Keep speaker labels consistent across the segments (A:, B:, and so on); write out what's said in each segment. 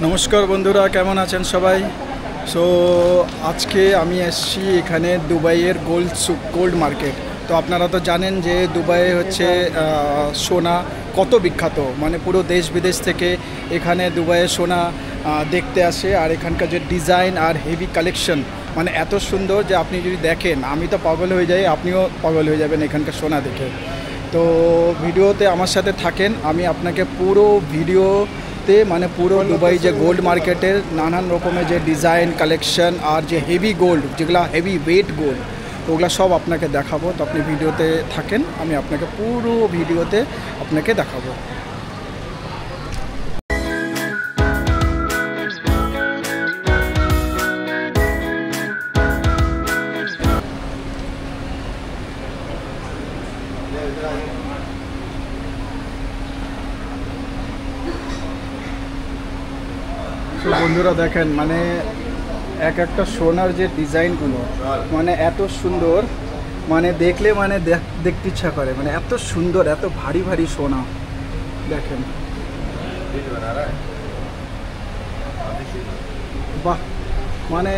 A: নমস্কার বন্ধুরা, কেমন আছেন সবাই? সো আজকে আমি এসেছি এখানে দুবাইয়ের গোল্ড মার্কেট। তো আপনারা তো জানেন যে দুবাই হচ্ছে সোনা কত বিখ্যাত, মানে পুরো দেশ বিদেশ থেকে এখানে দুবাইয়ের সোনা দেখতে আসে। আর এখানকার যে ডিজাইন আর হেভি কালেকশন মানে এত সুন্দর যে আপনি যদি দেখেন, আমি তো পাগল হয়ে যাই, আপনিও পাগল হয়ে যাবেন এখানকার সোনা দেখে। তো ভিডিওতে আমার সাথে থাকেন, আমি আপনাকে পুরো ভিডিওতে মানে পুরো দুবাই যে গোল্ড মার্কেটের নানান রকমের যে ডিজাইন কালেকশন আর যে হেভি গোল্ড, যেগুলো হেভি ওয়েট গোল্ড, ওগুলো সব আপনাকে দেখাবো। তো আপনি ভিডিওতে থাকেন, আমি আপনাকে পুরো ভিডিওতে আপনাকে দেখাবো। তো বন্ধুরা দেখেন, মানে এক একটা সোনার যে ডিজাইনগুলো মানে এত সুন্দর, মানে দেখলে মানে দেখতে ইচ্ছা করে, মানে এত সুন্দর, এত ভারী ভারী সোনা দেখেন। বাহ, মানে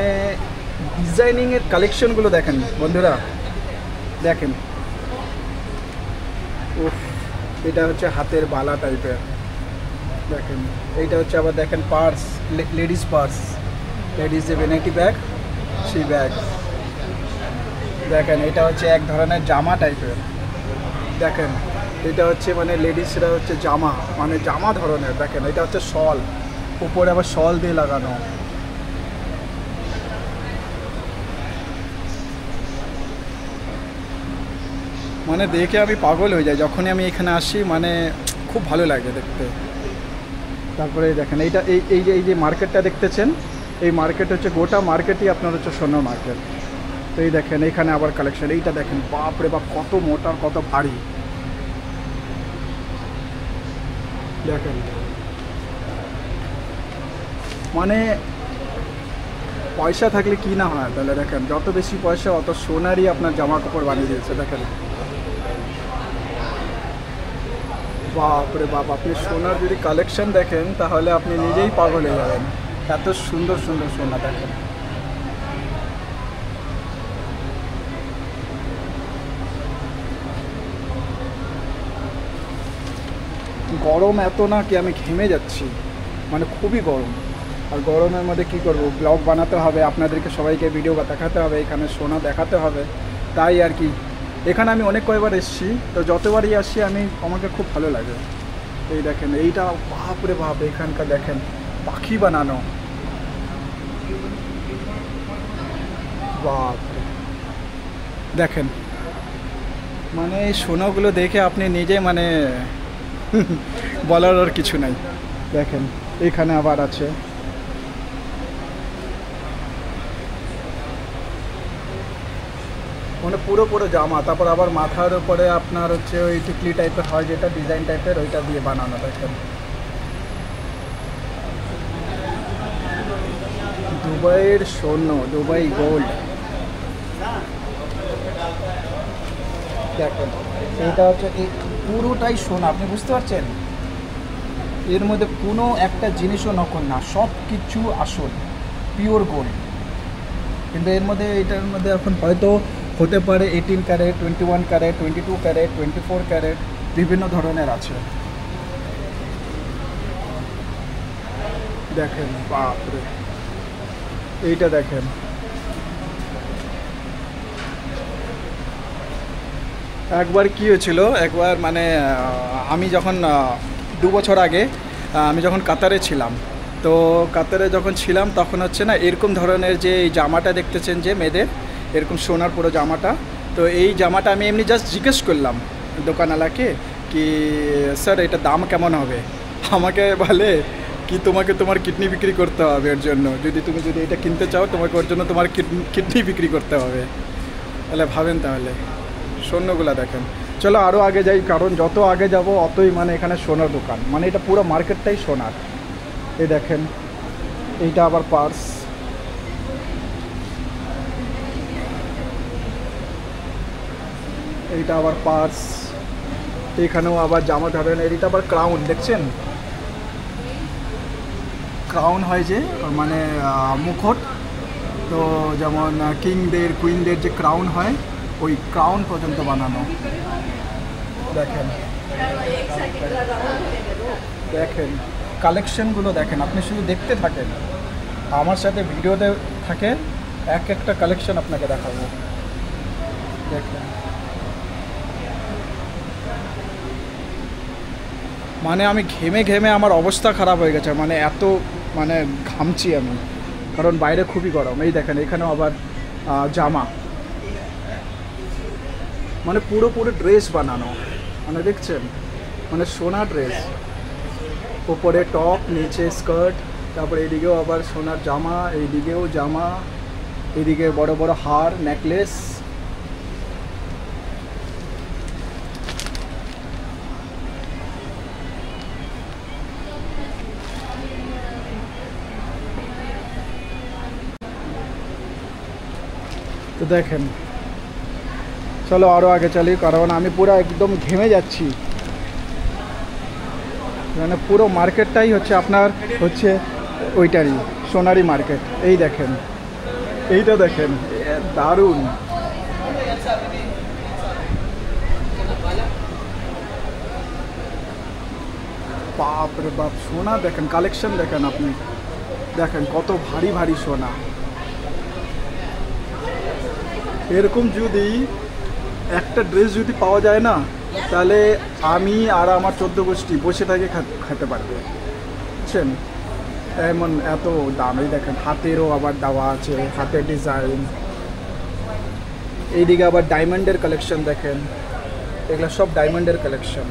A: ডিজাইনিংয়ের কালেকশনগুলো দেখেন বন্ধুরা, দেখেন। উফ, এটা হচ্ছে হাতের বালা টাইপের, দেখেন। এইটা হচ্ছে আবার দেখেন পার্স, লেডিস পার্স, লেডিস যে ভ্যানিটি ব্যাগ, সেই ব্যাগ দেখেন। এটা হচ্ছে এক ধরনের জামা টাইপের, দেখেন। এটা হচ্ছে মানে লেডিসরা হচ্ছে জামা, মানে জামা ধরনের, দেখেন। এটা হচ্ছে শল, উপরে আবার শল দিয়ে লাগানো। মানে দেখে আমি পাগল হয়ে যাই যখনই আমি এখানে আসি, মানে খুব ভালো লাগে দেখতে। তারপরে দেখেন এইটা, এই যে মার্কেটটা দেখতেছেন, এই মার্কেট হচ্ছে গোটা মার্কেটই আপনার হচ্ছে সোনার মার্কেট। তো এই দেখেন এইখানে আবার কালেকশন, এইটা দেখেন, বাপ রে বাপ, কত মোটা কত ভারী দেখেন। মানে পয়সা থাকলে কি না হয় তাহলে, দেখেন যত বেশি পয়সা অত সোনারই আপনার জামা কাপড় বানিয়ে দিয়েছে, দেখেন। বাপ রে বাপ, আপনি সোনার যদি কালেকশন দেখেন তাহলে আপনি নিজেই পাগল হয়ে যাবেন, এত সুন্দর সুন্দর সোনা দেখেন। গরম এত না কি আমি ঘেমে যাচ্ছি, মানে খুবই গরম। আর গরমের মধ্যে কি করব, ব্লগ বানাতে হবে, আপনাদেরকে সবাইকে ভিডিও দেখাতে হবে, এখানে সোনা দেখাতে হবে, তাই আর কি। এখানে আমি অনেক কয়েকবার এসেছি, তো যতবারই আসি আমাকে খুব ভালো লাগে। এই দেখেন, এইটা বাপরে বাপ, এখানকার দেখেন পাখি বানানো, বাপ দেখেন। মানে এই সোনাগুলো দেখে আপনি নিজে মানে বলার আর কিছু নাই। দেখেন এখানে আবার আছে, মানে পুরো পুরো জামা। তারপর আবার মাথার উপরে আপনার হচ্ছে ওই টিকলি টাইপের হয়, যেটা ডিজাইন টাইপের, ওইটা দিয়ে বানানো। দেখেন দুবাইয়ের স্বর্ণ, দুবাই গোল্ড, দেখেন। এটা হচ্ছে এই পুরোটাই সোনা, আপনি বুঝতে পারছেন? এর মধ্যে কোনো একটা জিনিসও নকল না, সব কিছু আসল পিওর গোল্ড। কিন্তু এর মধ্যে, এটার মধ্যে এখন হয়তো হতে পারে 18 ক্যারেট, 21 ক্যারেট, 22 ক্যারেট, 24 ক্যারেট, বিভিন্ন ধরনের আছে। দেখেন বাপরে, এইটা দেখেন। একবার কি হয়েছিল, একবার মানে আমি যখন 2 বছর আগে আমি যখন কাতারে ছিলাম, তো কাতারে যখন ছিলাম তখন হচ্ছে না এরকম ধরনের যে এই জামাটা দেখতেছেন যে মেয়েদের, এরকম সোনার পুরো জামাটা। তো এই জামাটা আমি এমনি জাস্ট জিজ্ঞেস করলাম দোকানওয়ালাকে কি স্যার এটা দাম কেমন হবে। আমাকে বলে কি তোমাকে তোমার কিডনি বিক্রি করতে হবে এর জন্য, তুমি যদি এটা কিনতে চাও তোমাকে ওর জন্য তোমার কিডনি বিক্রি করতে হবে। তাহলে ভাবেন, তাহলে স্বর্ণগুলা দেখেন। চলো আরও আগে যাই, কারণ যত আগে যাব অতই মানে এখানে সোনার দোকান, মানে এটা পুরো মার্কেটটাই সোনার। এই দেখেন, এইটা আবার পার্স, এইটা আবার পার্স, এখানেও আবার জামা ধরনের, এটা আবার ক্রাউন, দেখছেন ক্রাউন হয় যে মানে মুকুট, তো যেমন কিংদের কুইনদের যে ক্রাউন হয় ওই ক্রাউন পর্যন্ত বানানো। দেখেন দেখেন কালেকশনগুলো দেখেন, আপনি শুধু দেখতে থাকেন, আমার সাথে ভিডিওতে থাকেন, এক একটা কালেকশন আপনাকে দেখাবো। দেখেন মানে আমি ঘেমে ঘেমে আমার অবস্থা খারাপ হয়ে গেছে, মানে এত মানে ঘামছি আমি, কারণ বাইরে খুবই গরম। এই দেখেন এখানেও আবার জামা, মানে পুরো পুরো ড্রেস বানানো, মানে দেখছেন মানে সোনা ড্রেস, উপরে টপ নিচে স্কার্ট, তারপরে এইদিকেও আবার সোনার জামা, এইদিকেও জামা, এইদিকে বড় বড় হার নেকলেস। তো দেখেন চলো আরও আগে চলি, কারণ আমি পুরো একদম ঘেমে যাচ্ছি। মানে পুরো মার্কেটটাই হচ্ছে আপনার হচ্ছে ওইটারই সোনারি মার্কেট। এই দেখেন এইটা দেখেন দারুণ, বাপ রে বাপ, সোনা দেখেন, কালেকশন দেখেন, আপনি দেখেন কত ভারী ভারী সোনা। এরকম যদি একটা ড্রেস যদি পাওয়া যায় না, তাহলে আমি আর আমার 14 গোষ্ঠী বসে থেকে খেতে পারবে, বুঝছেন? এমন এত দাম। এই দেখেন হাতেরও আবার দেওয়া আছে, হাতের ডিজাইন। এইদিকে আবার ডায়মন্ডের কালেকশন দেখেন, এগুলো সব ডায়মন্ডের কালেকশন।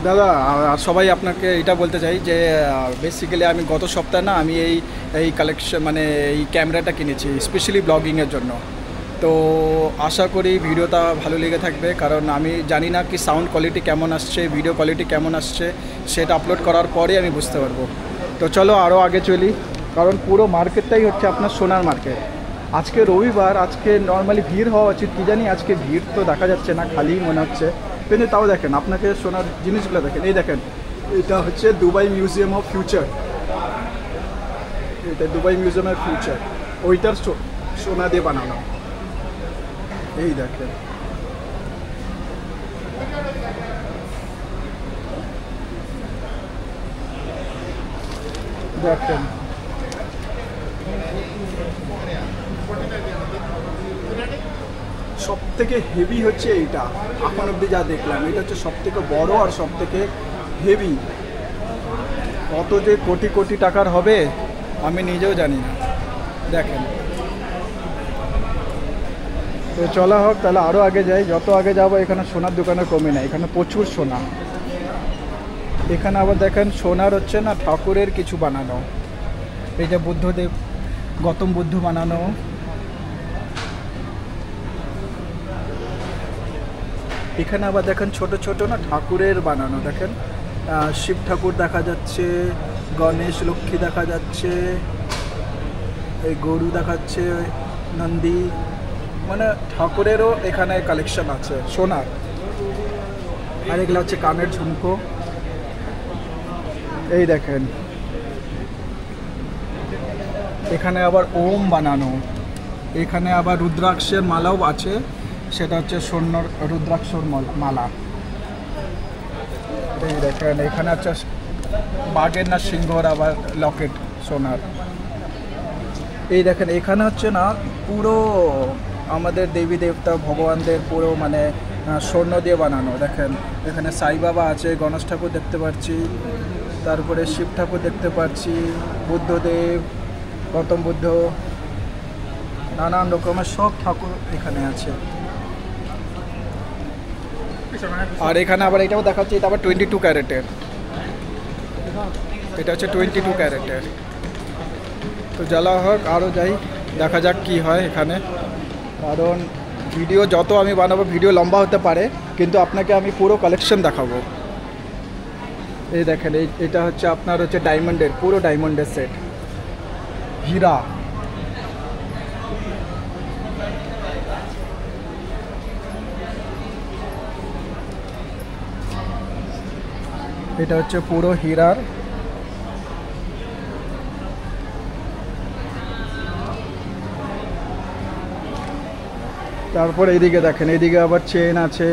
A: দাদা আর সবাই আপনাকে এটা বলতে চাই যে বেসিক্যালি আমি গত সপ্তাহে না আমি এই কালেকশন মানে এই ক্যামেরাটা কিনেছি স্পেশালি ব্লগিংয়ের জন্য। তো আশা করি ভিডিওটা ভালো লেগে থাকবে, কারণ আমি জানি না কি সাউন্ড কোয়ালিটি কেমন আসছে, ভিডিও কোয়ালিটি কেমন আসছে, সেটা আপলোড করার পরে আমি বুঝতে পারবো। তো চলো আরও আগে চলি, কারণ পুরো মার্কেটটাই হচ্ছে আপনার সোনার মার্কেট। আজকে রবিবার, আজকে নর্মালি ভিড় হওয়া উচিত, কী জানি আজকে ভিড় তো দেখা যাচ্ছে না, খালি মনে হচ্ছে। কিন্তু তাও দেখেন আপনাকে সোনার জিনিসগুলো দেখেন। এই দেখেন এটা হচ্ছে দুবাই মিউজিয়াম অফ ফিউচার, এটা দুবাই মিউজিয়ামের ফিউচার, ওইটার সোনা দিয়ে বানানো। এই দেখেন দেখেন সব থেকে হেভি হচ্ছে এইটা, এখন অব্দি যা দেখলাম এটা হচ্ছে সব থেকে বড় আর সব থেকে হেভি। কত যে কোটি কোটি টাকার হবে আমি নিজেও জানি না। দেখেন তো চলা হোক, তাহলে আরও আগে যাই। যত আগে যাব এখানে সোনার দোকানে কমে না, এখানে প্রচুর সোনা। এখানে আবার দেখেন সোনার হচ্ছে না ঠাকুরের কিছু বানানো, এই যে বুদ্ধদেব, গৌতম বুদ্ধ বানানো। এখানে আবার দেখেন ছোট ছোট না ঠাকুরের বানানো, দেখেন শিব ঠাকুর দেখা যাচ্ছে, গণেশ লক্ষ্মী দেখা যাচ্ছে, এই গরু দেখাচ্ছে, নন্দী, মানে ঠাকুরেরও এখানে কালেকশন আছে সোনার। আর এগুলো হচ্ছে কানের ঝুমকো। এই দেখেন এখানে আবার ওম বানানো, এখানে আবার রুদ্রাক্ষের মালাও আছে, সেটা হচ্ছে স্বর্ণর রুদ্রাক্ষর মালা। এই দেখেন এখানে হচ্ছে বাঘের না সিংহর আবার লকেট সোনার। এই দেখেন এখানে হচ্ছে না পুরো আমাদের দেবী দেবতা ভগবানদের পুরো মানে স্বর্ণ দিয়ে বানানো। দেখেন এখানে সাই বাবা আছে, গণেশ ঠাকুর দেখতে পাচ্ছি, তারপরে শিব ঠাকুর দেখতে পাচ্ছি, বুদ্ধদেব, গৌতম বুদ্ধ, নানান রকমের সব ঠাকুর এখানে আছে। আর এখানে আবার এটাও দেখাচ্ছে, এটা আবার 22 ক্যারেটের, এটা হচ্ছে 22 ক্যারেটের। তো জ্বালা হোক আরও যাই, দেখা যাক কি হয় এখানে, কারণ ভিডিও যত আমি বানাবো ভিডিও লম্বা হতে পারে, কিন্তু আপনাকে আমি পুরো কালেকশন দেখাবো। এই দেখেন এটা হচ্ছে আপনার হচ্ছে ডায়মন্ডের, পুরো ডায়মন্ডের সেট, হীরা। এটা হচ্ছে পুরো হীরার। তারপর এইদিকে দেখেন, এইদিকে আবার চেন আছে,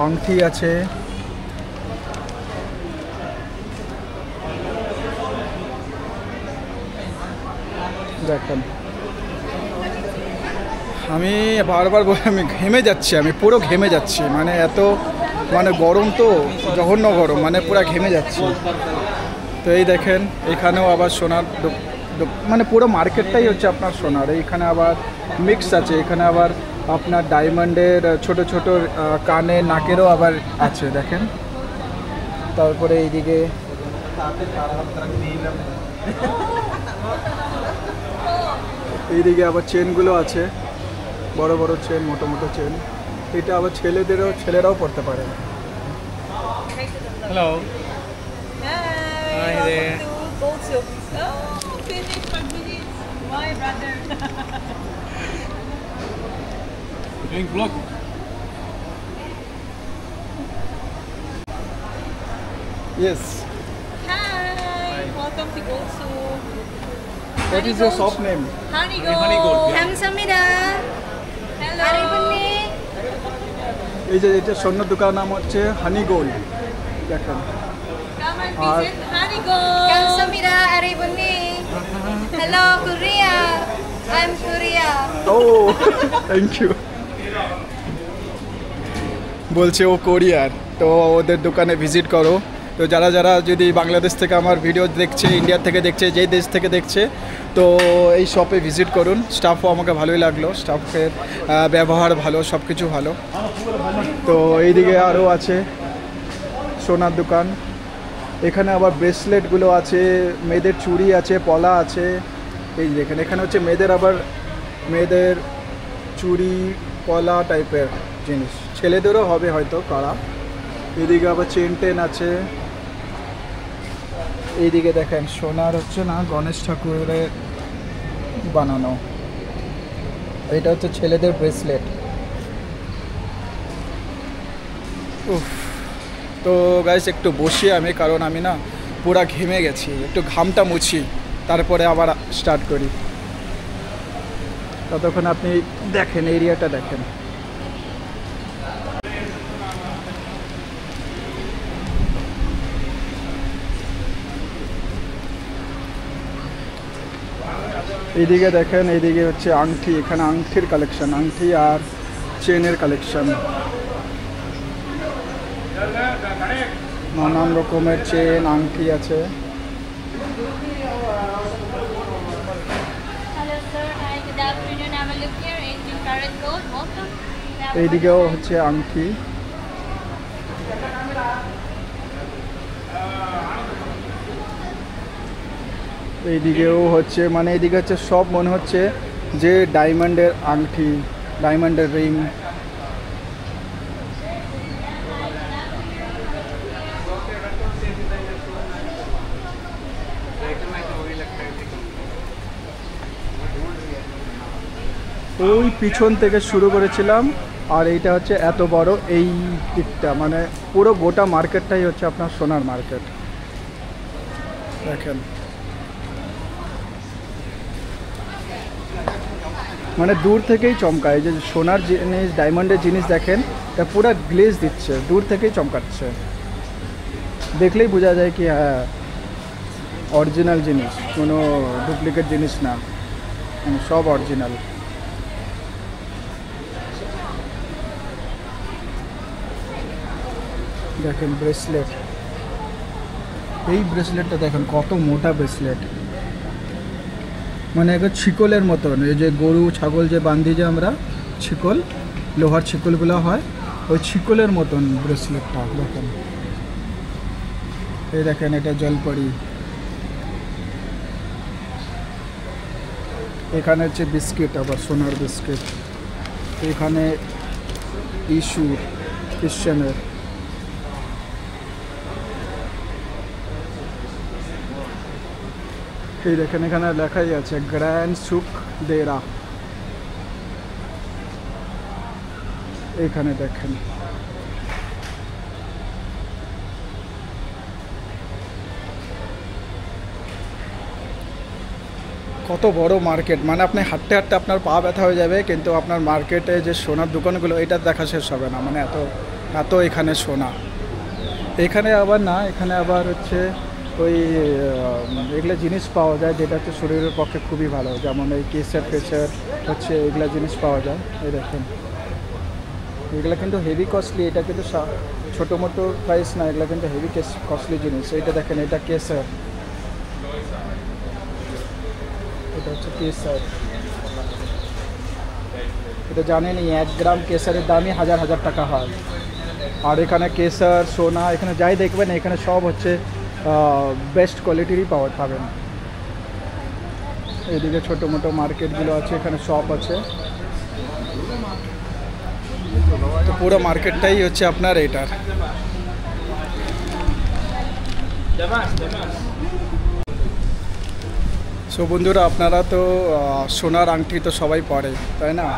A: আংটি আছে। দেখেন আমি বারবার বলে আমি ঘেমে যাচ্ছি, আমি পুরো ঘেমে যাচ্ছি, মানে এত মানে গরম তো, জঘন্য গরম, মানে পুরো ঘেমে যাচ্ছি। তো এই দেখেন এখানেও আবার সোনার মানে পুরো মার্কেটটাই হচ্ছে আপনার সোনার। এইখানে আবার মিক্স আছে, এখানে আবার আপনার ডায়মন্ডের ছোট ছোট কানে নাকেরও আবার আছে দেখেন। তারপরে এইদিকে এইদিকে আবার চেনগুলো আছে, বড় বড় চেন, মোটো মোটো চেন। এটা আবার ছেলেরাও পড়তে পারে।
B: Hello.
C: Hi there. Gold Silk. Oh, finish my visit. My brother.
B: Doing vlog.
A: Yes.
C: Hi. Welcome to Gold Silk.
A: What is your shop name?
C: Honey Gold.
B: Honey Gold, yeah.
D: 감사합니다.
C: Hello.
D: 아리분님.
A: এই যে এটা স্বর্ণ দোকান নাম হচ্ছে হানি গোল্ড। দেখেন
C: Come and visit Honey Gold.
D: 감사합니다, 아리분님. Hello, Korea. I'm Korea.
A: ও thank you. বলছে ও কোরিয়ার, তো ওদের দোকানে ভিজিট করো। তো যারা যারা যদি বাংলাদেশ থেকে আমার ভিডিও দেখছে, ইন্ডিয়া থেকে দেখছে, যেই দেশ থেকে দেখছে, তো এই শপে ভিজিট করুন। স্টাফও আমাকে ভালোই লাগলো, স্টাফের ব্যবহার ভালো, সব কিছু ভালো। তো এইদিকে আরও আছে সোনার দোকান। এখানে আবার ব্রেসলেটগুলো আছে, মেয়েদের চুড়ি আছে, পলা আছে। এই দেখেন এখানে হচ্ছে মেয়েদের চুড়ি, পলা টাইপের জিনিস, ছেলেদেরও হবে হয়তো করা। এদিকে আবার চেন টেন আছে। এইদিকে দেখেন সোনার হচ্ছে না, গণেশ ঠাকুরের বানানো। এটা হচ্ছে ছেলেদের ব্রেসলেট। উফ, তো গাইস একটু বসি আমি, কারণ আমি না পুরা ঘেমে গেছি, একটু ঘামটা মুছি, তারপরে আবার স্টার্ট করি। ততক্ষণ আপনি দেখেন এরিয়াটা দেখেন। এইদিকে দেখেন, এইদিকে হচ্ছে আংটি, এখানে আংটির কালেকশন, আংটি আর চেনের কালেকশন। নানান রকমের চেন আংটি আছে।
D: Hello, sir. Hi, good afternoon. Have a look here. 18 karat gold. Welcome.
A: এইদিকেও হচ্ছে আংটি। এইদিকেও হচ্ছে, মানে এইদিকে হচ্ছে সব মনে হচ্ছে যে ডায়মন্ডের আংটি, ডায়মন্ডের রিং। ওই পিছন থেকে শুরু করেছিলাম, আর এইটা হচ্ছে এত বড় এই দিকটা, মানে পুরো গোটা মার্কেটটাই হচ্ছে আপনার সোনার মার্কেট। দেখেন মানে দূর থেকেই চমকায়, যে সোনার জিনিস, ডায়মন্ডের জিনিস দেখেন, তা পুরো গ্লেজ দিচ্ছে, দূর থেকেই চমকাচ্ছে, দেখলেই বোঝা যায় কি হ্যাঁ অরিজিনাল জিনিস, কোনো ডুপ্লিকেট জিনিস না, সব অরিজিনাল। দেখেন ব্রেসলেট, এই ব্রেসলেটটা দেখেন কত মোটা ব্রেসলেট, মানে একদম ছিকলের মতন। এই যে গরু ছাগল যে বাঁধি যে আমরা ছিকল, লোহার ছিকলগুলো হয়, ওই ছিকলের মতন ব্রেসলেটটা দেখেন। এই দেখেন এটা জলপরি। এখানে হচ্ছে বিস্কিট, আবার সোনার বিস্কিট। এখানে ইস্যুর ক্রিশ্চানের। এই দেখেন এখানে লেখাই আছে গ্র্যান্ড সুখ দেরা। এখানে দেখেন কত বড় মার্কেট, মানে আপনি হাঁটতে হাঁটতে আপনার পা ব্যথা হয়ে যাবে, কিন্তু আপনার মার্কেটে যে সোনার দোকানগুলো এটা দেখা শেষ হবে না, মানে এত এত এখানে সোনা। এখানে আবার না, এখানে আবার হচ্ছে ওই এগুলো জিনিস পাওয়া যায় যেটা হচ্ছে শরীরের পক্ষে খুবই ভালো, যেমন এই কেসার ফেসার হচ্ছে এগুলো জিনিস পাওয়া যায়। এই দেখেন এগুলো কিন্তু হেভি কস্টলি, এটা কিন্তু ছোটো মোটো প্রাইস না, এগুলো কিন্তু হেভি কস্টলি জিনিস। এইটা দেখেন, এটা কেসার, এটা হচ্ছে কেসার। এটা জানেনই 1 গ্রাম কেসারের দামই হাজার হাজার টাকা হয়। আর এখানে কেসার, সোনা, এখানে যাই দেখবেন এখানে সব হচ্ছে বেস্ট কোয়ালিটিরই পাবেন। এইদিকে ছোটো মোটো মার্কেটগুলো আছে, এখানে শপ আছে। তো পুরো মার্কেটটাই হচ্ছে আপনার এটার। সো বন্ধুরা, আপনারা তো সোনার আংটি তো সবাই পরে, তাই না?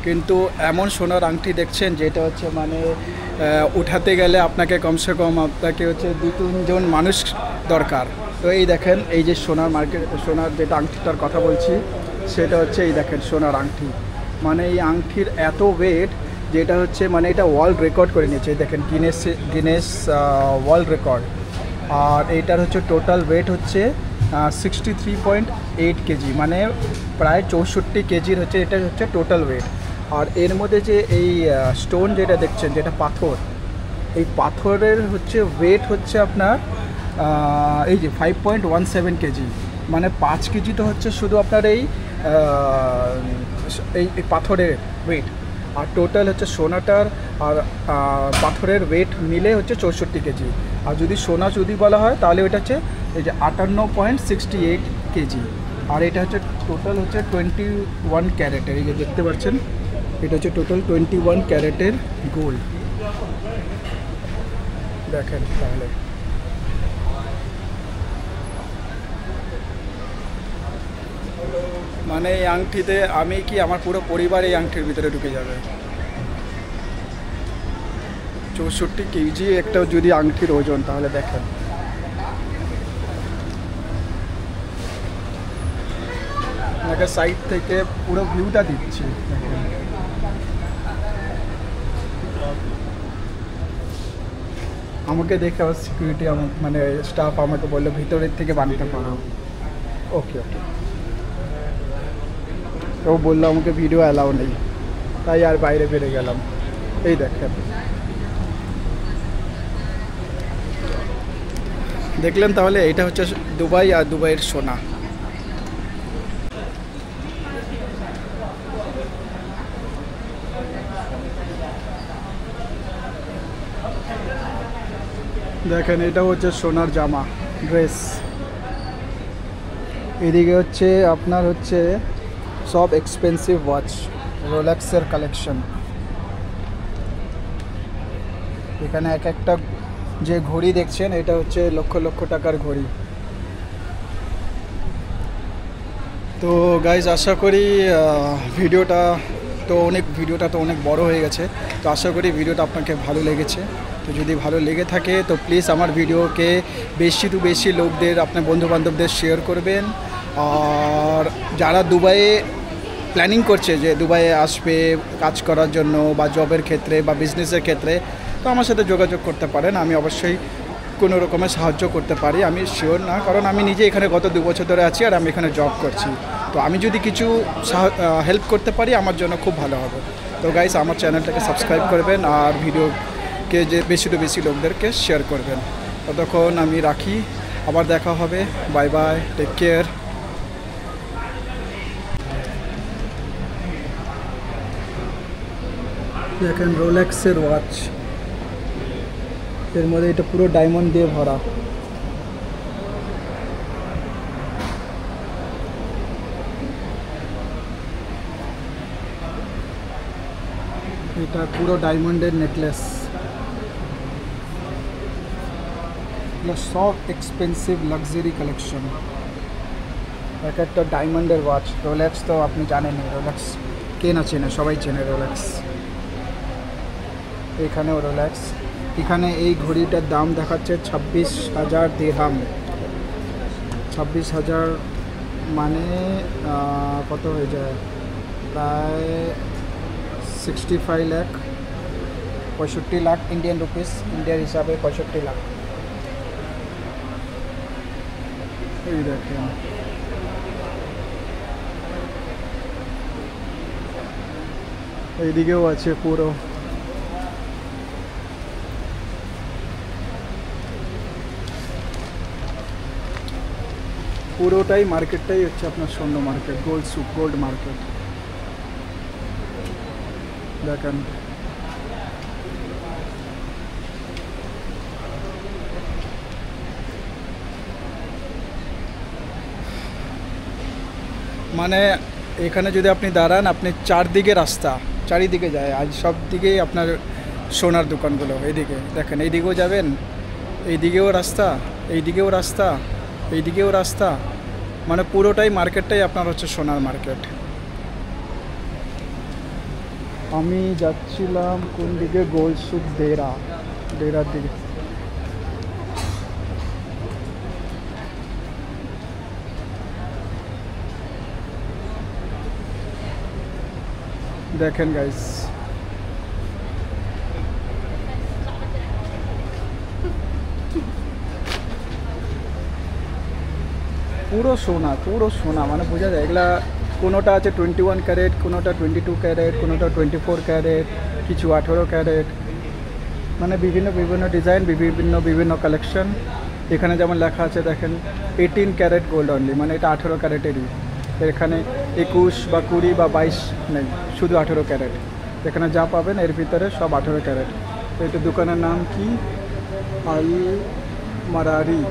A: কিন্তু এমন সোনার আংটি দেখছেন যেটা হচ্ছে মানে উঠাতে গেলে আপনাকে কমসে কম আপনাকে হচ্ছে 2-3 জন মানুষ দরকার। তো এই দেখেন, এই যে সোনার মার্কেট, সোনার যেটা আংটিটার কথা বলছি সেটা হচ্ছে এই দেখেন সোনার আংটি। মানে এই আংটির এত ওয়েট যেটা হচ্ছে মানে এটা ওয়ার্ল্ড রেকর্ড করে নিয়েছে। দেখেন গিনেস ওয়ার্ল্ড রেকর্ড। আর এইটার হচ্ছে টোটাল ওয়েট হচ্ছে 63.8 কেজি, মানে প্রায় 64 কেজির হচ্ছে এটা হচ্ছে টোটাল ওয়েট। আর এর মধ্যে যে এই স্টোন যেটা দেখছেন, যেটা পাথর, এই পাথরের হচ্ছে ওয়েট হচ্ছে আপনার এই যে 5.17 কেজি, মানে 5 কেজি তো হচ্ছে শুধু আপনার এই পাথরের ওয়েট। আর টোটাল হচ্ছে সোনাটার আর পাথরের ওয়েট মিলে হচ্ছে 64 কেজি। আর যদি সোনা যদি বলা হয় তাহলে ওইটা হচ্ছে এই যে 58.68 কেজি। আর এটা হচ্ছে টোটাল হচ্ছে 21 ক্যারেটের। এই যে দেখতে পাচ্ছেন, এটা হচ্ছে টোটাল 21 ক্যারেটের গোল্ড। দেখেন তাহলে মানে এই আংটিতে আমি কি আমার পুরো পরিবার এই আংটির ভিতরে ঢুকে যাবে। 64 কেজি একটা যদি আংটির ওজন, তাহলে দেখেন। আপনাকে সাইড থেকে পুরো ভিউটা দিচ্ছি। আমাকে দেখে আবার সিকিউরিটি মানে স্টাফ আমাকে বললো ভিতরের থেকে বানাতে পারো। ওকে ওকে, ও বললো আমাকে ভিডিও অ্যালাউ নেই, তাই আর বাইরে বেরিয়ে গেলাম। এই দেখেন, দেখলেন তাহলে এটা হচ্ছে দুবাই আর দুবাইয়ের সোনা। দেখেন এটা হচ্ছে সোনার জামা, ড্রেস। এদিকে হচ্ছে আপনার হচ্ছে সব এক্সপেন্সিভ ওয়াচ, রোলেক্সের কালেকশন। এখানে এক একটা যে ঘড়ি দেখছেন এটা হচ্ছে লক্ষ লক্ষ টাকার ঘড়ি। তো গাইজ আশা করি ভিডিওটা তো অনেক বড় হয়ে গেছে। তো আশা করি ভিডিওটা আপনাকে ভালো লেগেছে। তো যদি ভালো লেগে থাকে তো প্লিজ আমার ভিডিওকে বেশি লোকদের, আপনার বন্ধুবান্ধবদের শেয়ার করবেন। আর যারা দুবাইয়ে প্ল্যানিং করছে যে দুবাইয়ে আসবে কাজ করার জন্য বা জবের ক্ষেত্রে বা বিজনেসের ক্ষেত্রে, তো আমার সাথে যোগাযোগ করতে পারেন। আমি অবশ্যই কোনো রকমের সাহায্য করতে পারি। আমি শিওর না, কারণ আমি নিজে এখানে গত 2 বছর ধরে আছি আর আমি এখানে জব করছি। তো আমি যদি কিছু হেল্প করতে পারি আমার জন্য খুব ভালো হবে। তো গাইস আমার চ্যানেলটাকে সাবস্ক্রাইব করবেন আর ভিডিওকে যে বেশি লোকদেরকে শেয়ার করবেন। ততক্ষণ আমি রাখি, আবার দেখা হবে। Bye bye, take care. দেখেন রোলেক্সের ওয়াচ, এর মধ্যে এটা পুরো ডায়মন্ড দিয়ে ভরা। এটা পুরো ডায়মন্ডের নেকলেস। এগুলো সব এক্সপেন্সিভ লাক্সারি কালেকশন। এক একটা ডায়মন্ডের ওয়াচ। রোলেক্স তো আপনি জানেনই, রোলেক্স কে না চেনে, সবাই চেনে রোলেক্স। এখানেও রোলেক্স। এখানে এই ঘড়িটার দাম দেখাচ্ছে 26,000 দিরহাম, 26,000 মানে কত হয়ে যায়, প্রায় 65 লাখ, 65 লাখ ইন্ডিয়ান রুপিস, ইন্ডিয়ার হিসাবে 65 লাখ। এই দেখেন এইদিকেও আছে পুরো। পুরোটাই মার্কেটটাই হচ্ছে আপনার স্বর্ণ মার্কেট, গোল্ড মার্কেট। দেখেন মানে এখানে যদি আপনি দাঁড়ান, আপনি চারিদিকে রাস্তা, চারিদিকে যায়, আজ সব দিকেই আপনার সোনার দোকানগুলো। এইদিকে দেখেন, এইদিকেও যাবেন, এইদিকেও রাস্তা, এইদিকেও রাস্তা, এইদিকেও রাস্তা, মানে পুরোটাই মার্কেটটাই আপনার হচ্ছে সোনার মার্কেট। আমি যাচ্ছিলাম কোন দিকে, গোল্ড সুক দেরার দিকে। দেখেন গাইস, পুরো সোনা মানে বোঝা যায়। এগুলা কোনোটা আছে 21 ক্যারেট, কোনোটা 22 ক্যারেট, কোনোটা 24 ক্যারেট, কিছু 18 ক্যারেট, মানে বিভিন্ন ডিজাইন, বিভিন্ন কালেকশন। এখানে যেমন লেখা আছে দেখেন 18 ক্যারেট গোল্ড অনলি, মানে এটা 18 ক্যারেটেরই। এখানে 21 বা 20 বা 22 নেই, শুধু 18 ক্যারেট। এখানে যা পাবেন এর ভিতরে সব 18 ক্যারেট। তো এটা দোকানের নাম কি, আল মারারি।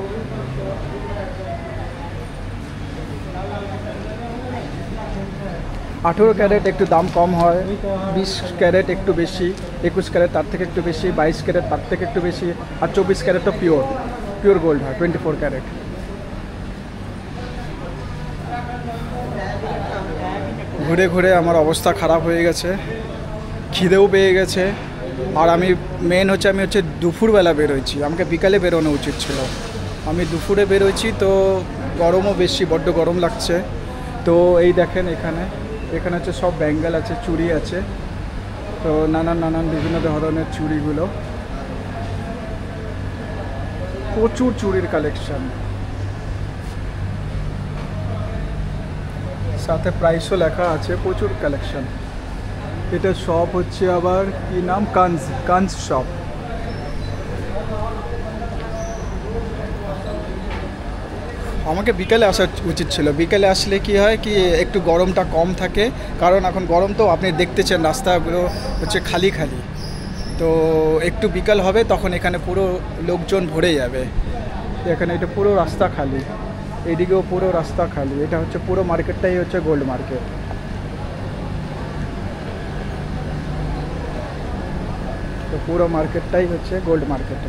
A: 18 ক্যারেট একটু দাম কম হয়, 20 ক্যারেট একটু বেশি, 21 ক্যারেট তার থেকে একটু বেশি, 22 ক্যারেট তার থেকে একটু বেশি, আর 24 ক্যারেট তো পিওর গোল্ড হয়, 24 ক্যারেট। ঘুরে ঘুরে আমার অবস্থা খারাপ হয়ে গেছে, খিদেও পেয়ে গেছে। আর আমি হচ্ছে দুপুরবেলা বেরোইছি, আমাকে বিকালে বেরোনো উচিত ছিল। আমি দুপুরে বেরোইছি, তো গরমও বেশি, বড্ড গরম লাগছে। তো এই দেখেন এখানে হচ্ছে সব ব্যাঙ্গেল আছে, চুড়ি আছে, তো নানান বিভিন্ন ধরনের চুড়িগুলো, প্রচুর চুড়ির কালেকশন, সাথে প্রাইসও লেখা আছে, প্রচুর কালেকশন। এটা শপ হচ্ছে আবার কি নাম, কানজ শপ। আমাকে বিকেলে আসা উচিত ছিল, বিকেলে আসলে কি হয় কি একটু গরমটা কম থাকে, কারণ এখন গরম তো আপনি দেখতেছেন রাস্তাগুলো হচ্ছে খালি, তো একটু বিকাল হবে তখন এখানে পুরো লোকজন ভরে যাবে। এখানে এটা পুরো রাস্তা খালি, এদিকেও পুরো রাস্তা খালি। এটা হচ্ছে পুরো মার্কেটটাই হচ্ছে গোল্ড মার্কেট। তো পুরো মার্কেটটাই হচ্ছে গোল্ড মার্কেট।